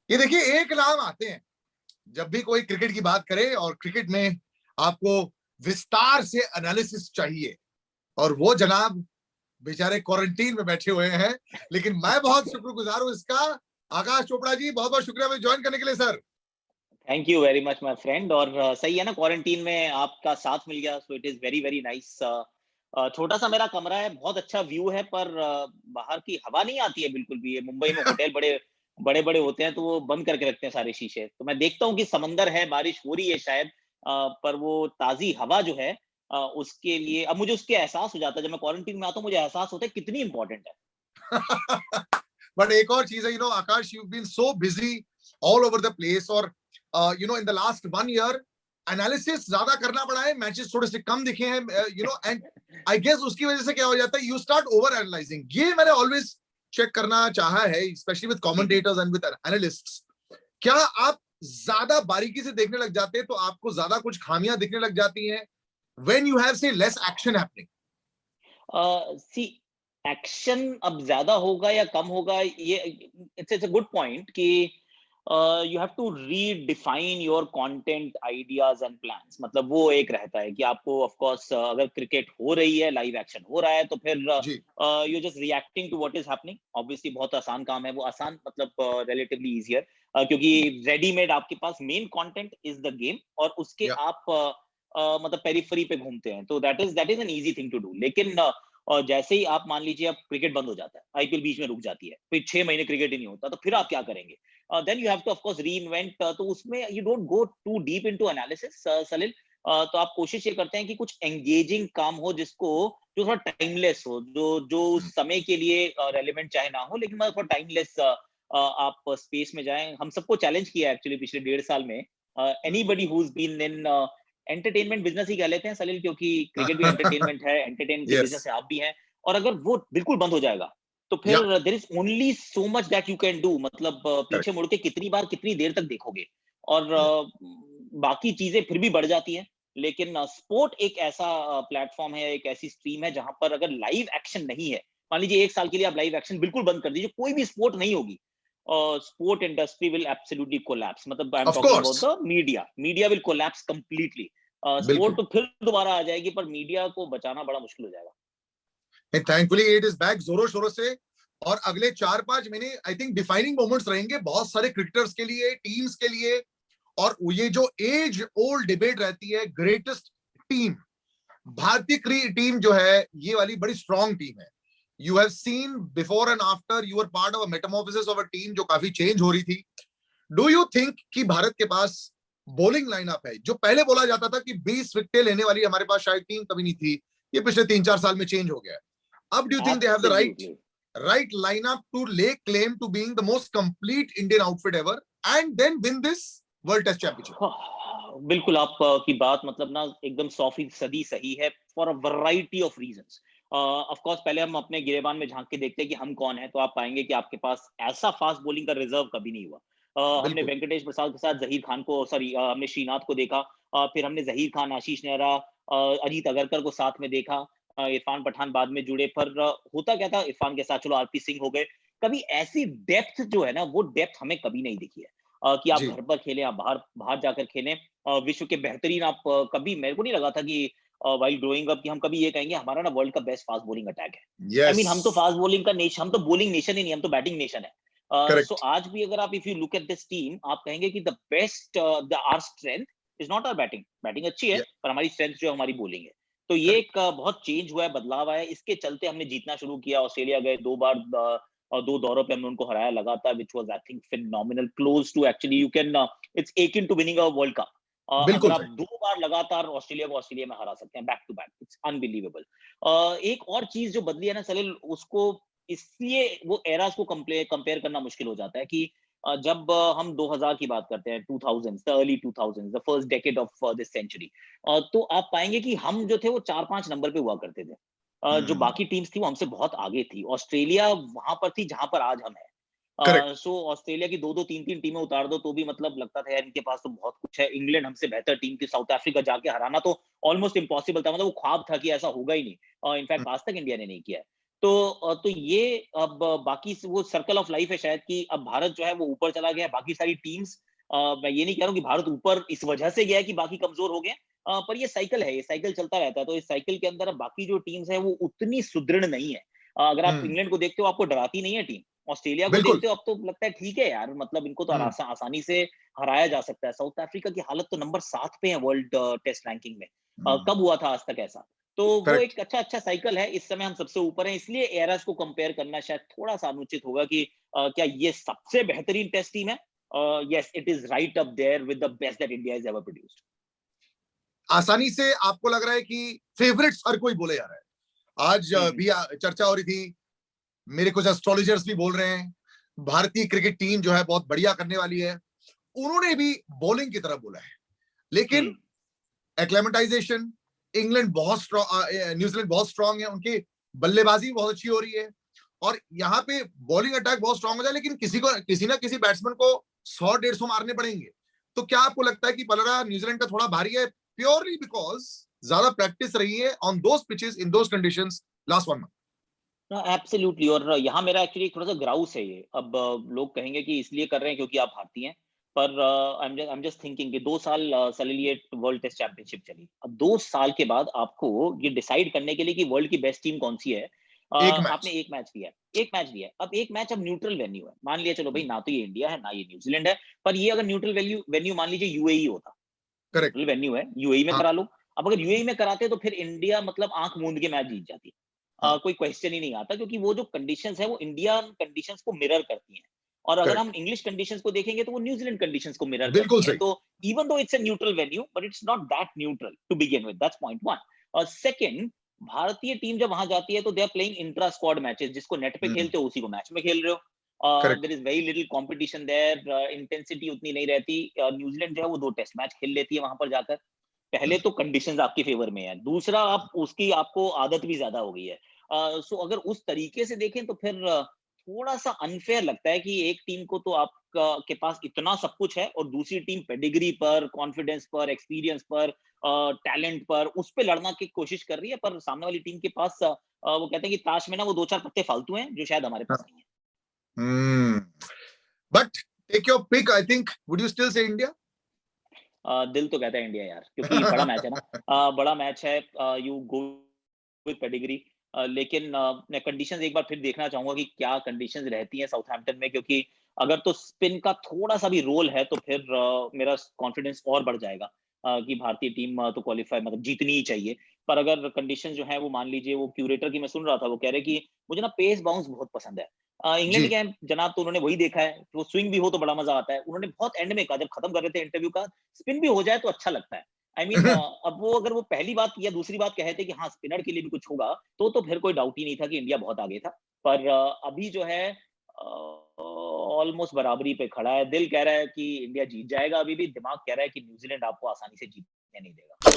ये देखिए, एक नाम आते हैं जब भी कोई क्रिकेट की बात करे, और क्रिकेट में आपको विस्तार से एनालिसिस चाहिए, और वो जनाब बेचारे क्वारंटीन में बैठे हुए हैं, लेकिन मैं बहुत शुक्रगुजार हूं इसका। आकाश चोपड़ा जी, बहुत बहुत शुक्रिया मुझे ज्वाइन करने के लिए sir. Thank you very much my friend. और सही है ना, क्वारंटीन में आपका साथ मिल गया, so it is very very nice. छोटा सा मेरा कमरा है, बहुत अच्छा व्यू है, पर बाहर की हवा नहीं आती है बिल्कुल भी। ये मुंबई में होटल बड़े बड़े बड़े होते हैं, तो वो बंद करके रखते हैं सारे शीशे। तो मैं देखता हूँ कि समंदर है, बारिश हो रही है शायद, पर वो ताजी हवा जो है, उसके लिए अब मुझे उसके एहसास हो जाता है। जब मैं क्वारंटीन में आता हूँ, मुझे एहसास होता है कितनी इंपॉर्टेंट है। बट एक और चीज है, Aakash, you been so busy all over the place, और in the last 1 year analysis ज्यादा करना पड़ा है, मैचेस थोड़े से कम दिखे हैं, एंड आई गेस उसकी वजह से क्या हो जाता है, यू स्टार्ट ओवर एनालाइजिंग। ये मैंने ऑलवेज चेक करना चाहा है, specially with commentators and with analysts. क्या आप ज्यादा बारीकी से देखने लग जाते हैं तो आपको ज्यादा कुछ खामियां दिखने लग जाती हैं when you have say less action happening? See, action अब ज्यादा होगा या कम होगा, ये इट्स अ गुड पॉइंट कि you have to redefine your content ideas and plans. मतलब वो एक रहता है कि आपको ऑफ कोर्स अगर क्रिकेट हो रही है, लाइव एक्शन हो रहा है, तो फिर जी। You just reacting to what is happening. Obviously बहुत आसान काम है वो, आसान मतलब रिलेटिवली इजियर, क्योंकि रेडीमेड आपके पास main content is the game, और उसके या आप मतलब पेरिफेरी पे घूमते हैं, तो that is an easy thing to do. लेकिन और जैसे ही आप मान लीजिए अब क्रिकेट बंद हो जाता है, आईपीएल बीच में रुक जाती है, फिर 6 महीने क्रिकेट ही नहीं होता, तो फिर आप क्या करेंगे? Then you have to of course reinvent. तो उसमें you don't go too deep into analysis, Salil. तो आप कोशिश ये करते हैं कि कुछ एंगेजिंग काम हो, जिसको जो थोड़ा टाइमलेस हो, जो जो उस समय के लिए रेलिवेंट चाहे ना हो, लेकिन मतलब थोड़ा टाइमलेस आप स्पेस में जाएं। हम सबको चैलेंज किया एक्चुअली पिछले 1.5 साल में। बिल्कुल। Anybody who is been in entertainment business ही कह लेते हैं सलील, क्योंकि क्रिकेट भी एंटरटेनमेंट है, एंटरटेन के यस। बिजनेस से आप भी हैं। और अगर वो बिल्कुल बंद हो जाएगा, तो फिर या there is only so much that you can do. मतलब पीछे करेक्ट। मुड़ के कितनी बार कितनी देर तक देखोगे? और बाकी चीजें फिर भी बढ़ जाती हैं। लेकिन स्पोर्ट एक ऐसा प्लेटफॉर्म है, एक ऐसी स्ट्रीम है जहां पर अगर लाइव एक्शन नहीं है, मान लीजिए 1 साल के लिए आप लाइव एक्शन बिल्कुल बंद कर दीजिए, कोई भी स्पोर्ट नहीं होगी, sport industry will absolutely collapse। मतलब I am of talking course. About the media will collapse completely. Sport बिल्कुल। तो फिर दोबारा आ जाएगी, पर मीडिया को बचाना बड़ा मुश्किल हो जाएगा। थैंकफुली इट इज बैक जोरों शोरों से, और अगले 4-5 महीने आई थिंक डिफाइनिंग मोमेंट्स रहेंगे बहुत सारे क्रिकेटर्स के लिए, टीम्स के लिए। और ये जो एज ओल्ड डिबेट रहती है, ग्रेटेस्ट टीम, भारतीय टीम जो है, ये वाली बड़ी स्ट्रॉन्ग टीम है। You have seen before and after, you are part of a metamorphosis of a team जो काफी चेंज हो रही थी। डू यू थिंक कि भारत के पास बॉलिंग लाइनअप है? जो पहले बोला जाता था कि 20 विकेटें लेने वाली हमारे पास शायद टीम कभी नहीं थी, ये पिछले 3-4 साल में चेंज हो गया है। अब do you think they have the absolutely. right lineup to lay claim to being the most complete Indian outfit ever and then win this World Test Championship? बिल्कुल, आप की बात मतलब ना एकदम 100% सही है, for a variety of reasons. Of course पहले हम अपने गिरेबान में झांक के देखते हैं कि हम कौन है, तो आप पाएंगे कि आपके पास ऐसा फास्ट बॉलिंग का रिजर्व कभी नहीं हुआ। हमने बिल्कुल। वेंकटेश प्रसाद के साथ जहीर खान को, सॉरी हमने श्रीनाथ को देखा, फिर हमने जहीर खान, आशीष नेहरा, अजीत अगरकर को साथ में देखा, इरफान पठान बाद में जुड़े, पर होता क्या था, इरफान के साथ चलो आरपी सिंह हो गए। कभी ऐसी डेप्थ जो है ना, वो डेप्थ हमें कभी नहीं दिखी है, कि आप जी। घर पर खेलें, आप बाहर बाहर जाकर खेलें। विश्व के बेहतरीन आप कभी, मेरे को नहीं लगा था कि व्हाइल ग्रोइंग अप कि हम कभी ये कहेंगे हमारा ना वर्ल्ड का बेस्ट फास्ट बॉलिंग अटैक है। आई यस। मीन हम तो फास्ट बॉलिंग का नेशन, हम तो बॉलिंग नेशन ही नहीं, हम तो बैटिंग नेशन है। So correct. आज भी अगर आप if you look at this team, आप कहेंगे कि the best, the our strength is not our batting. Batting अच्छी है, या पर हमारी स्ट्रेंथ जो है हमारी बॉलिंग है। तो ये करेक्ट। एक बहुत चेंज हुआ है, बदलाव आया है, इसके चलते हमने जीतना शुरू किया। ऑस्ट्रेलिया गए 2 बार, और 2 दौरों पे हमने उनको हराया लगातार, which was I think phenomenal, close to actually you can, it's akin to winning a World Cup. अगर बिल्कुल आप सही। 2 बार लगातार ऑस्ट्रेलिया को ऑस्ट्रेलिया में हरा सकते हैं back to back, it's unbelievable. एक और चीज जो बदली है ना सलील, उसको इसलिए वो एरास को कंपेयर करना मुश्किल हो जाता है कि जब हम 2000 की बात करते हैं, 2000 the early 2000 the first decade of this century, तो आप पाएंगे कि हम जो थे वो 4-5 नंबर पे हुआ करते थे। जो हम्म। बाकी टीम्स थी वो हमसे बहुत आगे थी। ऑस्ट्रेलिया वहां पर थी जहां पर आज हम हैं। करेक्ट। सो ऑस्ट्रेलिया की 2-2 3-3 टीमें उतार दो, तो भी मतलब लगता था यार इनके पास तो बहुत कुछ है। इंग्लैंड हमसे बेहतर टीम थी, साउथ अफ्रीका जाके हराना तो ऑलमोस्ट इम्पॉसिबल था, मतलब वो ख्वाब था कि ऐसा होगा ही नहीं। इनफैक्ट आज तक इंडिया ने नहीं किया है। तो ये अब बाकी वो सर्कल ऑफ लाइफ है शायद कि अब भारत जो है वो ऊपर चला गया है, बाकी सारी टीम्स, मैं ये नहीं कह रहा हूँ कि भारत ऊपर इस वजह से गया है कि बाकी कमजोर हो गए, पर ये साइकिल है, ये साइकिल चलता रहता है। तो इस साइकिल के अंदर अब बाकी जो टीम्स है वो उतनी सुदृढ़ नहीं है। अगर आप हम्म, इंग्लैंड को देखते हो आपको डराती नहीं है टीम, ऑस्ट्रेलिया को बिल्कुल। देखते हो अब तो लगता है ठीक है यार, मतलब इनको तो हम्म, आसानी से हराया जा सकता है। साउथ अफ्रीका की हालत तो नंबर 7 पे है वर्ल्ड टेस्ट रैंकिंग में। कब हुआ था आज तक ऐसा? तो वो करेक्ट। एक अच्छा साइकिल है, इस समय हम सबसे ऊपर हैं, इसलिए एरास को कंपेयर करना शायद थोड़ा-सा अनुचित होगा कि क्या ये सबसे बेहतरीन टेस्ट टीम है? Yes, it is right up there with the best that India has ever produced. आसानी से आपको लग रहा है कि फेवरेट्स हर कोई बोले जा रहा है। आज हुँ, हुँ। भी चर्चा हो रही थी, मेरे कुछ एस्ट्रोलॉजर्स भी बोल रहे हैं भारतीय क्रिकेट टीम जो है बहुत बढ़िया करने वाली है। उन्होंने भी बॉलिंग की तरफ बोला है, हुँ। लेकिन एक्लेमेटाइजेशन, इंग्लैंड बहुत स्ट्रॉन्ग, न्यूजीलैंड बहुत स्ट्रॉन्ग है, उनकी बल्लेबाजी बहुत अच्छी हो रही है और यहाँ पे बॉलिंग अटैक बहुत स्ट्रॉन्ग हो जाए, लेकिन किसी ना किसी बैट्समैन को 100-150 मारने पड़ेंगे। तो क्या आपको लगता है कि पलड़ा न्यूजीलैंड का थोड़ा भारी है, प्योरली बिकॉज ज्यादा प्रैक्टिस रही है on those pitches in those conditions last 1 month? Absolutely, और यहाँ मेरा एक्चुअली थोड़ा-सा ग्राउस है ये। अब लोग कहेंगे कि इसलिए कर रहे हैं क्योंकि आप भारतीय हैं, पर आई एम जस्ट थिंकिंग कि 2 साल चली लिए वर्ल्ड टेस्ट चैंपियनशिप चली। अब 2 साल के बाद आपको ये डिसाइड करने के लिए कि वर्ल्ड की बेस्ट टीम कौन-सी है, एक आपने मैच। 1 मैच लिया है, 1 मैच लिया है। अब 1 मैच अब न्यूट्रल वेन्यू है। मान लिया चलो भई ना तो ये इंडिया है, ना ये न्यूज़ीलैंड है, पर ये अगर न्यूट्रल वेन्यू मान लीजिए यूएई होता, करेक्ट। न्यूट्रल वेन्यू है, यूएई में हाँ। करा लो। अब अगर यूएई में कराते तो फिर इंडिया मतलब आँख मूंद के मैच जीत जाती। हाँ। कोई क्वेश्चन ही नहीं आता क्योंकि वो जो कंडीशंस है वो इंडियन कंडीशंस को मिरर करती हैं। और अगर हम करेक्ट। इंग्लिश कंडीशंस को देखेंगे तो वो न्यूजीलैंड कंडीशंस को मिरर बिल्कुल करती हैं। सही। तो even though it's a neutral venue but it's not that neutral to begin with, that's point 1। और सेकंड, भारतीय टीम जब वहां जाती है तो they are playing intra squad matches, जिसको नेट पे खेलते हो उसी को मैच में खेल रहे हो। Correct. There is very little competition there, intensity उतनी नहीं रहती। न्यूजीलैंड जो है वो 2 टेस्ट मैच खेल लेती है वहां पर जाकर। पहले तो कंडीशंस आपकी फेवर में है, दूसरा आप उसकी आपको आदत भी ज्यादा हो गई है। सो अगर उस तरीके से देखें तो फिर थोड़ा सा अनफेयर लगता है कि एक टीम को तो आपका के पास इतना सब कुछ है और दूसरी टीम पेडिग्री पर, कॉन्फिडेंस पर, एक्सपीरियंस पर, टैलेंट पर उस पे लड़ना की कोशिश कर रही है, पर सामने वाली टीम के पास वो कहते हैं कि ताश में ना वो 2-4 पत्ते फालतू हैं जो शायद हमारे पास नहीं है। Hmm, but take your pick, I think would you still say India? दिल तो कहता है इंडिया यार, क्योंकि बड़ा मैच है ना। बड़ा मैच है, यू गो विद पेडिग्री। लेकिन मैं कंडीशंस एक बार फिर देखना चाहूंगा कि क्या कंडीशंस रहती हैं साउथहैम्पटन में, क्योंकि अगर तो स्पिन का थोड़ा सा भी रोल है तो फिर मेरा कॉन्फिडेंस और बढ़ जाएगा कि भारतीय टीम तो क्वालिफाई मतलब जीतनी ही चाहिए। पर अगर कंडीशन जो है वो मान लीजिए, वो क्यूरेटर की मैं सुन रहा था, वो कह रहे कि मुझे ना पेस बाउंस बहुत पसंद है। इंग्लैंड जी। के हैं जनाब, तो उन्होंने वही देखा है, वो स्विंग भी हो तो बड़ा मजा आता है। उन्होंने बहुत एंड में कहा जब खत्म कर रहे थे इंटरव्यू का, स्पिन भी हो जाए तो अच्छा लगता है। आई मीन अब वो अगर वो पहली बात या दूसरी बात कहे थे कि हाँ स्पिनर के लिए भी कुछ होगा, तो फिर कोई डाउट ही नहीं था कि इंडिया बहुत आगे था। पर अभी जो है ऑलमोस्ट बराबरी पे खड़ा है। दिल कह रहा है कि इंडिया जीत जाएगा, अभी भी दिमाग कह रहा है कि न्यूजीलैंड आपको आसानी से जीतने नहीं देगा।